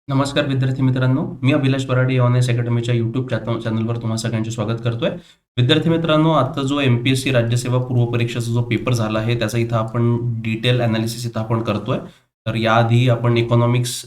नमस्कार विद्यार्थी मित्रांनो, मी अभिलाष बराडे ऑनएस अकॅडमीच्या यूट्यूब चॅनलवर तुम्हा सगळ्यांचे स्वागत करतोय. विद्यार्थी मित्रांनो, आता जो एमपीएससी राज्यसेवा पूर्व परीक्षेचा जो पेपर झाला आहे त्याचा इथं आपण डिटेल अनालिसिस इथं आपण करतोय. तर याआधी आपण इकॉनॉमिक्स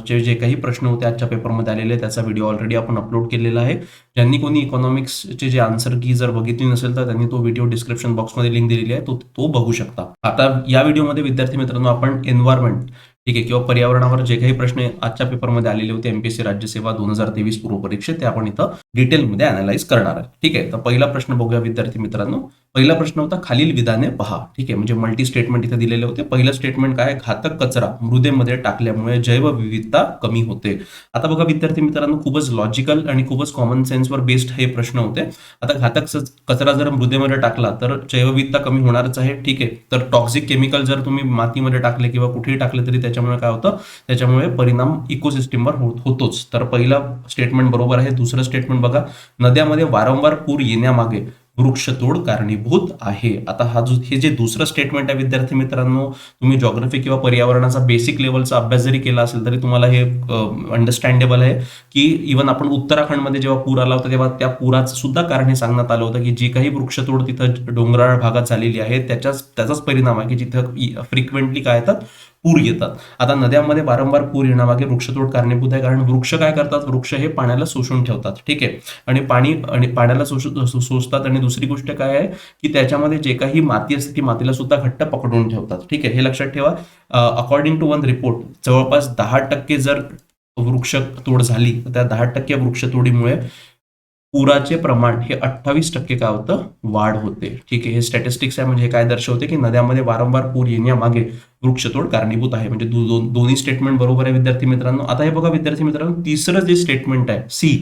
चे जे काही प्रश्न होते आजच्या पेपरमध्ये आलेले त्याचा व्हिडिओ ऑलरेडी आपण अपलोड केलेला आहे. ज्यांनी कोणी इकॉनॉमिक्सचे जे आन्सर की जर बघितली नसेल तर त्यांनी तो व्हिडिओ डिस्क्रिप्शन बॉक्समध्ये लिंक दिलेली आहे, तो बघू शकता. आता या व्हिडिओमध्ये विद्यार्थी मित्रांनो आपण एन्व्हायरमेंट ठीक आहे किंवा पर्यावरणावर जे काही प्रश्न आजच्या पेपरमध्ये आलेले होते एमपीएससी राज्यसेवा 2023 पूर्व परीक्षेत ते आपण इथं डिटेलमध्ये अनालाइज करणार आहे. ठीक आहे, तर पहिला प्रश्न बघूया विद्यार्थी मित्रांनो. पहिला प्रश्न होता खालील विधाने पहा. ठीक आहे, म्हणजे मल्टी स्टेटमेंट इथे दिलेले होते. पहिलं स्टेटमेंट काय, घातक कचरा मृदेमध्ये टाकल्यामुळे जैवविविधता कमी होते. आता बघा विद्यार्थी मित्रांनो, खूपच लॉजिकल आणि खूपच कॉमन सेन्सवर बेस्ड हे प्रश्न होते. आता घातक कचरा जर मृदेमध्ये टाकला तर जैवविविधता कमी होणारच आहे. ठीक आहे, तर टॉक्सिक केमिकल जर तुम्ही मातीमध्ये टाकले किंवा कुठेही टाकले तरी त्याच्यामुळे काय होतं, त्याच्यामुळे परिणाम इकोसिस्टीमवर होतोच. तर पहिला स्टेटमेंट बरोबर आहे. दुसरं स्टेटमेंट बघा, नद्यामध्ये वारंवार पूर येण्यामागे वृक्षतोड कारणीभूत आहे. आता हे जे दुसरं स्टेटमेंट आहे विद्यार्थी मित्रांनो, तुम्ही जॉग्राफी किंवा पर्यावरणाचा बेसिक लेवलचा अभ्यास जरी केला असेल तरी तुम्हाला हे अंडरस्टँडेबल आहे की इव्हन आपण उत्तराखंडमध्ये जेव्हा पूर आला होता तेव्हा त्या पुराचं सुद्धा कारण हे सांगण्यात आलं होतं की जी काही वृक्षतोड तिथं डोंगराळ भागात झालेली आहे त्याचाच परिणाम आहे की जिथं फ्रिक्वेंटली काय येतात, पूर येतात. आता नद्यांमध्ये वारंवार पूर येण्यामागे वृक्षतोड कारणीभूत आहे, कारण वृक्ष काय करतात, वृक्ष हे पाण्याला शोषून ठेवतात. ठीक आहे, आणि पाण्याला शोषतात. आणि दुसरी गोष्ट काय आहे की त्याच्यामध्ये जे काही माती असते ती मातीला सुद्धा घट्ट पकडून ठेवतात. ठीक आहे, हे लक्षात ठेवा. अकॉर्डिंग टू वन रिपोर्ट जवळपास 10% जर वृक्ष तोड झाली तर त्या 10% वृक्षतोडीमुळे पुराचे प्रमाण हे 28% काय होतं, वाढ होते. ठीक आहे, हे स्टॅटिस्टिक्स आहे. म्हणजे काय दर्शवते की नद्यामध्ये वारंवार पूर येण्यामागे वृक्षतोड कारणीभूत आहे. म्हणजे दोन्ही स्टेटमेंट बरोबर आहे विद्यार्थी मित्रांनो. आता हे बघा विद्यार्थी मित्रांनो, तिसरं जे स्टेटमेंट आहे सी,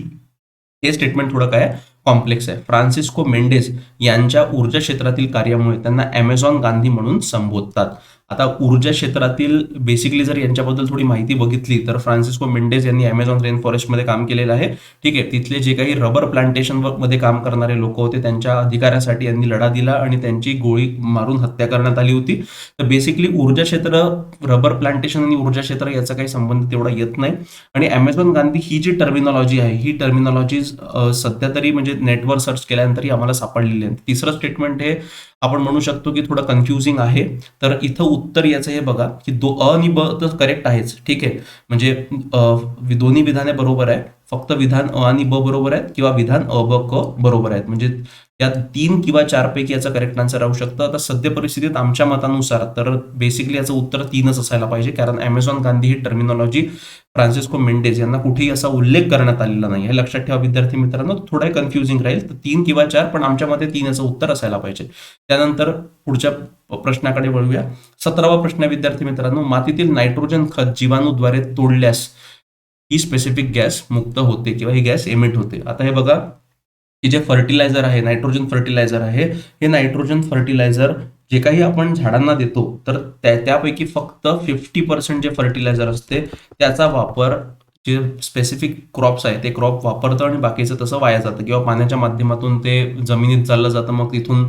हे स्टेटमेंट थोडं काय कॉम्प्लेक्स आहे. फ्रान्सिस्को मेंडेस यांच्या ऊर्जा क्षेत्रातील कार्यामुळे त्यांना अमेझॉन गांधी म्हणून संबोधतात. आता ऊर्जा क्षेत्रातील बेसिकली जर यांच्याबद्दल थोडी माहिती बघितली तर फ्रान्सिस्को मेंडेस यांनी अमेझॉन रेन फॉरेस्टमध्ये काम केलेलं आहे. ठीक आहे, तिथले जे काही रबर प्लांटेशन मध्ये काम करणारे लोक होते त्यांच्या अधिकारासाठी यांनी लढा दिला आणि त्यांची गोळी मारून हत्या करण्यात आली होती. तर बेसिकली ऊर्जा क्षेत्र, रबर प्लांटेशन आणि ऊर्जा क्षेत्र याचा काही संबंध तेवढा येत नाही. आणि अमेझॉन गांधी ही जी टर्मिनॉलॉजी आहे ही टर्मिनॉलॉजी सध्या तरी म्हणजे नेटवर सर्च केल्यानंतर आम्हाला सापडलेली आहे. तिसरं स्टेटमेंट हे आपण म्हणू शकतो की थोडं कन्फ्युजिंग आहे. तर इथं उत्तर याचं हे बघा की अ आणि ब तर करेक्ट आहेच. ठीक आहे, म्हणजे दोन्ही विधाने बरोबर आहे, फक्त विधान अ आणि ब बरोबर आहेत किंवा विधान अ ब क बरोबर आहेत. म्हणजे या 3 किंवा 4 पैकी याचं करेक्ट आन्सर राहू शकतं. आता सध्या परिस्थितीत आमच्या मतानुसार तर बेसिकली याचं उत्तर 3च असायला पाहिजे, कारण अमेझॉन गांधी ही टर्मिनॉलॉजी फ्रान्सिस्को मेंडेस यांना कुठेही असा उल्लेख करण्यात आलेला नाही. हे लक्षात ठेवा विद्यार्थी मित्रांनो, थोडं कन्फ्युजिंग राहील. तर 3 किंवा 4, पण आमच्या मते 3 याचं उत्तर असायला पाहिजे. त्यानंतर पुढच्या प्रश्नाकडे वळूया. 17वा प्रश्न आहे विद्यार्थी मित्रांनो, मातीतील नायट्रोजन खत जीवाणूद्वारे तोडल्यास ही स्पेसिफिक गॅस मुक्त होते किंवा ही गॅस एमिट होते. आता हे बघा की जे फर्टिलायझर आहे, नायट्रोजन फर्टिलायझर आहे, हे नायट्रोजन फर्टिलायझर जे काही आपण झाडांना देतो तर त्यापैकी फक्त 50% जे फर्टिलायझर असते त्याचा वापर जे स्पेसिफिक क्रॉप्स आहे ते क्रॉप वापरतं आणि बाकीचं तसं वाया जातं किंवा पाण्याच्या माध्यमातून ते जमिनीत चाललं जातं. मग तिथून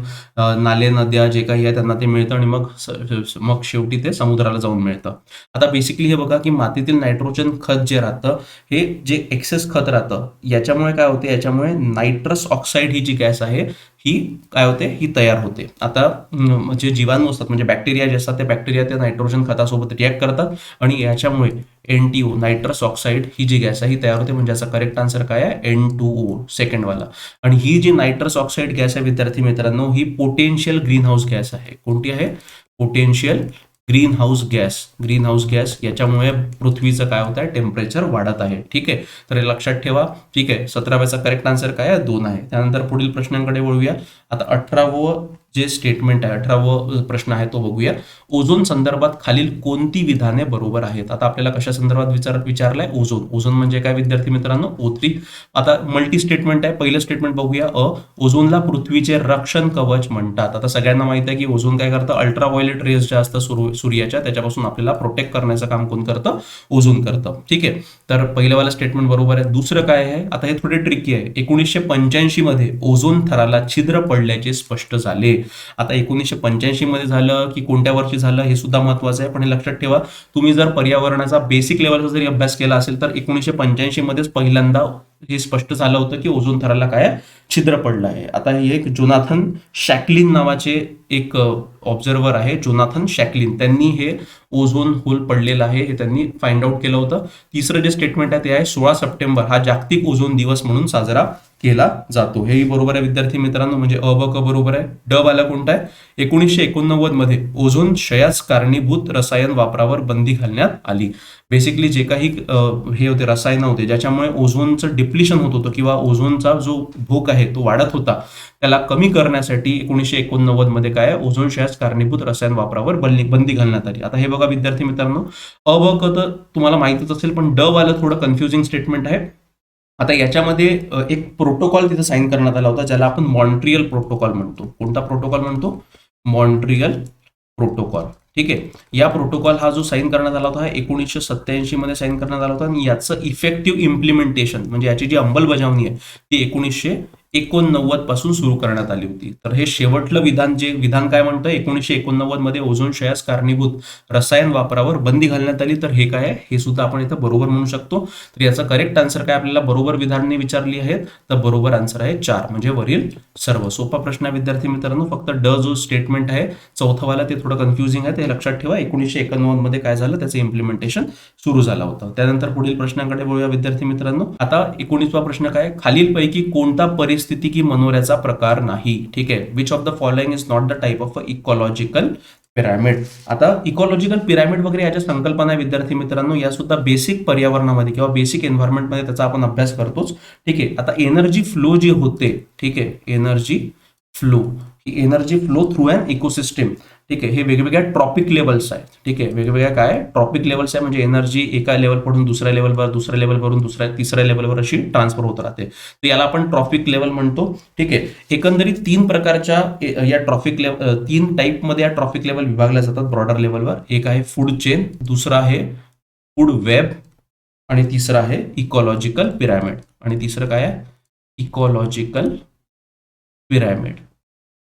नाले नद्या जे काही आहे त्यांना ते मिळतं आणि मग शेवटी ते समुद्राला जाऊन मिळतं. आता बेसिकली हे बघा की मातीतील नायट्रोजन खत जे राहतं, हे जे एक्सेस खत राहतं याच्यामुळे काय होते, याच्यामुळे नायट्रस ऑक्साईड ही जी गॅस आहे ही काय होते, ही तयार होते. आता जे जीवाणू असतात म्हणजे बॅक्टेरिया जे असतात, ते बॅक्टेरिया त्या नायट्रोजन खतासोबत रिॲक्ट करतात आणि याच्यामुळे NTO नायट्रस ऑक्साईड ही जी गॅस आहे ही तयार होते. म्हणजे याचा करेक्ट आन्सर काय आहे, N2O सेकंड वाला. आणि ही जी नायट्रस ऑक्साईड गॅस आहे विद्यार्थी मित्रांनो, ही पोटेन्शियल ग्रीन हाऊस गॅस आहे. कोणती आहे, पोटेन्शियल ग्रीन हाऊस गॅस याच्यामुळे पृथ्वीचं काय होत आहे, टेम्परेचर वाढत आहे. ठीक आहे, तर हे लक्षात ठेवा. ठीक आहे, 17व्याचा करेक्ट आन्सर काय आहे, 2 आहे. त्यानंतर पुढील प्रश्नांकडे वळूया. आता 18वं जे स्टेटमेंट आहे, 18वं प्रश्न आहे तो बघूया. ओझोन संदर्भात खालील कोणती विधाने बरोबर आहेत. आता आपल्याला कशा संदर्भात विचारलाय, ओझोन म्हणजे काय विद्यार्थी मित्रांनो, O3. आता मल्टी स्टेटमेंट आहे. पहिलं स्टेटमेंट बघूया, ओझोनला पृथ्वीचे रक्षण कवच म्हणतात. आता सगळ्यांना माहिती आहे की ओझोन काय करतं, अल्ट्राव्हायोलेट रेज ज्या असतात सूर्याच्या त्याच्यापासून आपल्याला प्रोटेक्ट करण्याचं काम कोण करतं, ओझोन करतं. ठीक आहे, तर पहिलंवाला स्टेटमेंट बरोबर आहे. दुसरं काय आहे, आता हे थोडे ट्रिकी आहे. 1985 मध्ये ओझोन थराला छिद्र पडल्याचे स्पष्ट झाले. आहे. आता 1985 मध्ये झालं की कोणत्या वर्षी झालं हे सुद्धा महत्वाचं आहे, पण हे लक्षात ठेवा, तुम्ही जर पर्यावरणाचा बेसिक लेवलचा जरी अभ्यास केला असेल तर 1985 मध्येच पहिल्यांदा हे स्पष्ट झालं होतं की ओझोन थराला काय छिद्र पडलं आहे. आता हे एक जोनाथन शॅकलिन नावाचे एक ऑब्झर्व्हर आहे, जोनाथन शॅकलिन, त्यांनी हे ओझोन होल पडलेला आहे हे त्यांनी फाइंड आउट केलं होतं. तिसरं जे स्टेटमेंट आहे ते आहे 16 सप्टेंबर हा जागतिक ओझोन दिवस म्हणून साजरा केला जातो. हेही बरोबर आहे विद्यार्थी मित्रांनो, म्हणजे अ ब क बरोबर आहे. ड वाला कोणता आहे? 1989 मध्ये ओझोन क्षयास कारणीभूत रसायन वापरावर बंदी घालण्यात आली. बेसिकली जे काही हे होते रसायन होते ज्याच्यामुळे ओझोनचं डिप्लिशन होत होतं किंवा ओझोनचा जो भोग आहे तो वाढत होता, त्याला कमी करण्यासाठी 1989 मध्ये काय ओझोन क्षयास कारणीभूत रसायन वापरावर बंदी घालण्यात आली. आता हे बघा विद्यार्थी मित्रांनो, अ ब क तर तुम्हाला माहितीच असेल, पण ड वाला थोडं कन्फ्युजिंग स्टेटमेंट आहे. आता याच्यामध्ये एक प्रोटोकॉल तिथे साईन करण्यात आला होता ज्याला आपण मॉन्ट्रियल प्रोटोकॉल म्हणतो. कोणता प्रोटोकॉल म्हणतो? Montreal protocol. ठीक आहे, या प्रोटोकॉल हा जो साईन करण्यात आला होता 1987 मध्ये साईन करण्यात आला होता आणि याचं इफेक्टिव्ह इम्प्लिमेंटेशन म्हणजे याची जी अंमलबजावणी आहे ती 1989 पासून सुरू करण्यात आली होती. तर हे शेवटलं विधान काय म्हणतं? 1989 मध्ये ओझोन क्षयास कारणीभूत रसायन वापरावर बंदी घालण्यात आली. तर हे काय आहे हे सुद्धा आपण इथं बरोबर म्हणू शकतो. तर याचा करेक्ट आन्सर काय आपल्याला बरोबर विधानाने विचारली आहे, तर बरोबर आन्सर आहे 4, म्हणजे वरील सर्व. सोपा प्रश्न आहे विद्यार्थी मित्रांनो, फक्त ड जो स्टेटमेंट आहे चौथावाला ते थोडं कन्फ्युजिंग आहे, ते लक्षात ठेवा. 1991 मध्ये काय झालं त्याचं इम्प्लिमेंटेशन सुरू झालं होतं. त्यानंतर पुढील प्रश्नाकडे वळूया विद्यार्थी मित्रांनो. आता 19वा प्रश्न काय? खालीलपैकी कोणता परिस्थिती की मनोऱ्याचा प्रकार नाही? ठीक आहे, which of the following is not the type of a ecological pyramid. आता इकॉलॉजिकल पिरामिड वगैरे याच्या संकल्पना आहे विद्यार्थी मित्रांनो, या सुद्धा बेसिक पर्यावरणामध्ये किंवा बेसिक एन्व्हायरमेंटमध्ये त्याचा आपण अभ्यास करतोच. ठीक आहे, आता एनर्जी फ्लो जी होते, ठीक आहे, energy flow through an ecosystem. ठीक आहे, हे वेगवेगळ्या ट्रॉपिक लेवल्स आहेत. ठीक आहे, वेगवेगळ्या काय ट्रॉपिक लेवल्स आहे, म्हणजे एनर्जी एका लेवलकडून दुसऱ्या लेवलवर, दुसऱ्या लेवलवरून तिसऱ्या लेवलवर अशी ट्रान्सफर होत राहते. तर याला आपण ट्रॉपिक लेवल म्हणतो. ठीक आहे, एकंदरीत 3 प्रकारच्या या ट्रॉपिक लेवल 3 टाईपमध्ये या ट्रॉपिक लेवल विभागल्या जातात ब्रॉडर लेवलवर. एक आहे फूड चेन, दुसरा आहे फूड वेब आणि तिसरा आहे इकॉलॉजिकल पिरामिड. आणि तिसरं काय आहे? Ecological pyramid.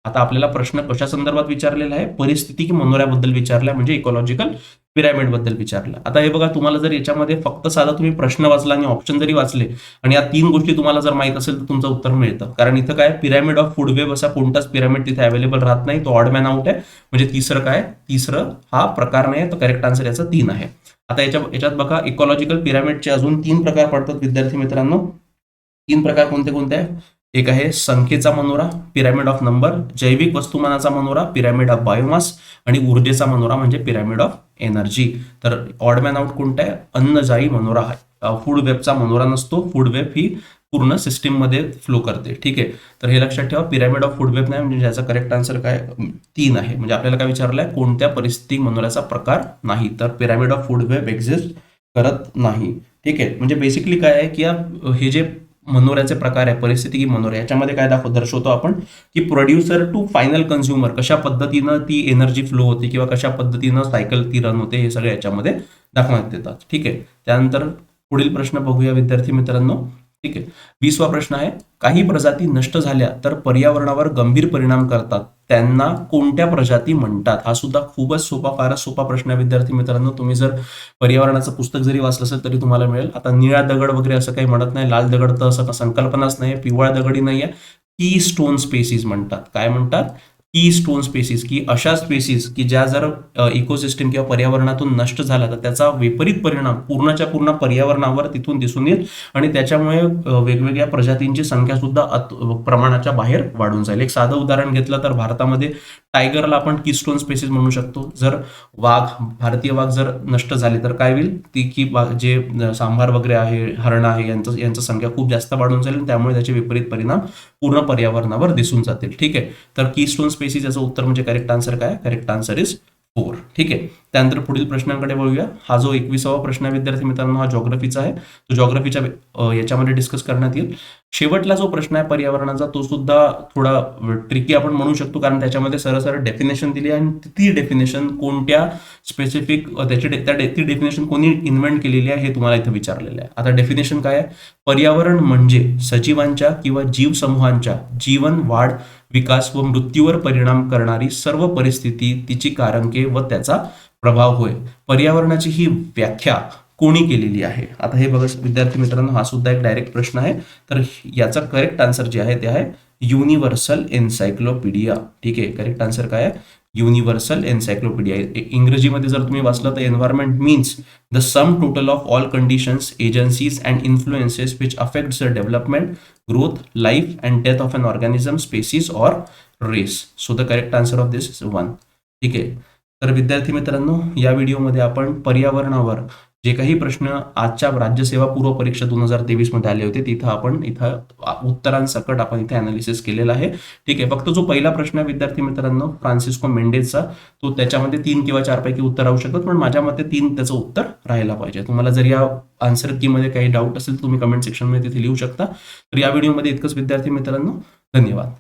आता आपल्याला प्रश्न कशा संदर्भात विचारलेला आहे? परिस्थिती की मनोऱ्याबद्दल विचारला, म्हणजे इकॉलॉजिकल पिरामिड बद्दल विचारलं. आता हे बघा, तुम्हाला जर याच्यामध्ये फक्त साधा तुम्ही प्रश्न वाचला आणि ऑप्शन जरी वाचले आणि या 3 गोष्टी तुम्हाला जर माहित असेल तर तुमचं उत्तर मिळतं. कारण इथं काय पिरामिड ऑफ फूड वेब असा कोणताच पिरामिड तिथे अवेलेबल राहत नाही, तो ऑड मॅन आउट आहे. म्हणजे तिसरं हा प्रकार नाही, तर करेक्ट आन्सर याचा 3 आहे. आता याच्यात बघा, इकॉलॉजिकल पिरामिडचे अजून 3 प्रकार पडतात विद्यार्थी मित्रांनो. 3 प्रकार कोणते आहे? एक आहे संख्येचा मनोरा, पिरामिड ऑफ नंबर, जैविक वस्तुमानाचा मनोरा, पिरामिड ऑफ बायोमास आणि ऊर्जेचा मनोरा म्हणजे पिरामिड ऑफ एनर्जी. तर ऑडमॅन आउट कोणता आहे? अन्नजाई मनोरा आहे. फूड वेबचा मनोरा नसतो. फूड वेब ही पूर्ण सिस्टीम मध्ये फ्लो करते. ठीक आहे, तर हे लक्षात ठेवा. पिरामिड ऑफ फूड वेब नाही, म्हणजे याचा करेक्ट आन्सर काय 3 आहे. म्हणजे आपल्याला काय विचारलंय? कोणत्या परिस्थिती मनोऱ्याचा प्रकार नाही? तर pyramid of food web exist करत नाही. ठीक आहे, म्हणजे बेसिकली काय आहे की हे जे मनोऱ्याचे प्रकार आहे, परिस्थिती की मनोरा, याच्यामध्ये काय दर्शवतो आपण की प्रोड्युसर टू फायनल कन्झ्युमर कशा पद्धतीनं ती एनर्जी फ्लो होते किंवा कशा पद्धतीनं सायकल ती रन होते, हे सगळे याच्यामध्ये दाखवण्यात येतात. ठीक आहे, त्यानंतर पुढील प्रश्न बघूया विद्यार्थी मित्रांनो. ठीक आहे, 20वा प्रश्न आहे, काही प्रजाती नष्ट झाल्या तर पर्यावरणावर गंभीर परिणाम करतात, त्यांना कोणत्या प्रजाती म्हणतात? हा सुद्धा खूपच फारच सोपा प्रश्न आहे विद्यार्थी मित्रांनो. तुम्ही जर पर्यावरणाचं पुस्तक जरी वाचलं असेल तरी तुम्हाला मिळेल. आता निळा दगड वगैरे असं काही म्हणत नाही, लाल दगड तर असं संकल्पनाच नाही, पिवळा दगडी नाही आहे, की स्टोन स्पेसिस म्हणतात. काय म्हणतात? की स्टोन स्पेसिस, की अशा स्पेसिस की ज्या जर इकोसिस्टम किंवा पर्यावरणातून नष्ट झाला तर त्याचा विपरीत परिणाम पूर्णच्या पूर्ण पर्यावरणावर तिथून दिसून येईल आणि त्याच्यामुळे वेगवेगळ्या प्रजातींची संख्या सुद्धा प्रमाणाच्या बाहेर वाढून जाईल. एक साधं उदाहरण घेतलं तर भारतामध्ये टायगरला आपण कीस्टोन स्पेसिस म्हणू शकतो. जर भारतीय वाघ जर नष्ट झाले तर काय होईल? ती की जे सांभार वगैरे आहे, हरण आहे, यांचं संख्या खूप जास्त वाढून जाईल, त्यामुळे त्याचे विपरीत परिणाम पूर्ण पर्यावरणावर दिसून जातील. ठीक आहे, तर कीस्टोन स्पेसिस याचं उत्तर म्हणजे करेक्ट आन्सर काय? Correct answer is 4. ठीक आहे, त्यानंतर पुढील प्रश्नांकडे वळूया. हा जो 21वा प्रश्न आहे विद्यार्थी मित्रांनो, हा जॉग्रफीचा आहे. तो जॉग्रफीच्या याच्यामध्ये डिस्कस करण्यात येईल. शेवटला जो प्रश्न आहे पर्यावरणाचा तो सुद्धा थोडा ट्रिकी आपण म्हणू शकतो, कारण त्याच्यामध्ये सरळ डेफिनेशन दिली आहे आणि ती डेफिनेशन कोणत्या स्पेसिफिक ती डेफिनेशन कोणी इन्व्हेंट केलेली आहे हे तुम्हाला इथं विचारलेलं आहे. आता डेफिनेशन काय आहे? पर्यावरण म्हणजे सजीवांच्या किंवा जीवसमूहांच्या जीवन, वाढ, विकास व मृत्यूवर परिणाम करणारी सर्व परिस्थिती, तिची कारके व त्याचा प्रभाव होय. पर्यावरणाची ही व्याख्या कोणी केलेली आहे? आता हे बघा विद्यार्थी मित्रांनो, हा सुद्धा एक डायरेक्ट प्रश्न आहे. तर याचा करेक्ट आन्सर जे आहे ते आहे युनिव्हर्सल एन्सायक्लोपीडिया. ठीक आहे, करेक्ट आन्सर काय आहे? Universal encyclopedia. इंग्रजीमध्ये जर तुम्ही वाचलं तर environment means the sum total of all conditions, agencies and influences which affects the development, growth, life and death of an organism, species or race. So the correct answer of this is 1. ठीक आहे, तर विद्यार्थी मित्रांनो, या व्हिडिओमध्ये आपण पर्यावरणावर जे काही प्रश्न आजच्या राज्यसेवा पूर्व परीक्षा 2023 मध्ये आले होते इथं उत्तरांसकट आपण इथे अनालिसिस केलेला आहे. ठीक आहे, फक्त जो पहिला प्रश्न आहे विद्यार्थी मित्रांनो फ्रान्सिस्को मेंडेजचा, तो त्याच्यामध्ये 3 किंवा 4 पैकी उत्तर राहू शकतात, पण माझ्या मते 3 त्याचं उत्तर राहायला पाहिजे. तुम्हाला जर या आन्सर की मध्ये काही डाऊट असेल तुम्ही कमेंट सेक्शन मध्ये तिथे लिहू शकता. तर या व्हिडिओमध्ये इतकंच विद्यार्थी मित्रांनो, धन्यवाद.